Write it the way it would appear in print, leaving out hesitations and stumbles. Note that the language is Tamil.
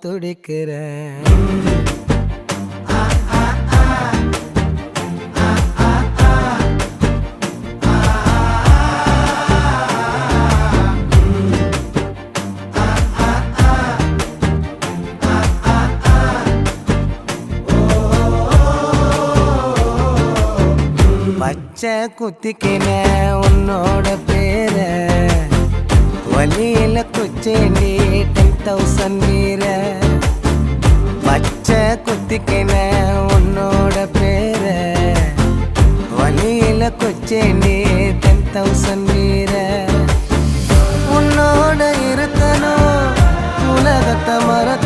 துடிக்கிறேன். பச்சை குத்திக்கின உன்னோட பேர வலியில குச்சேண்டி 10,000 வீர. பச்சை குத்திக்கின உன்னோட பேர வலியில குச்சேண்டி 10,000 வீர. உன்னோட இருக்கணும் உலகத்தை மறக்க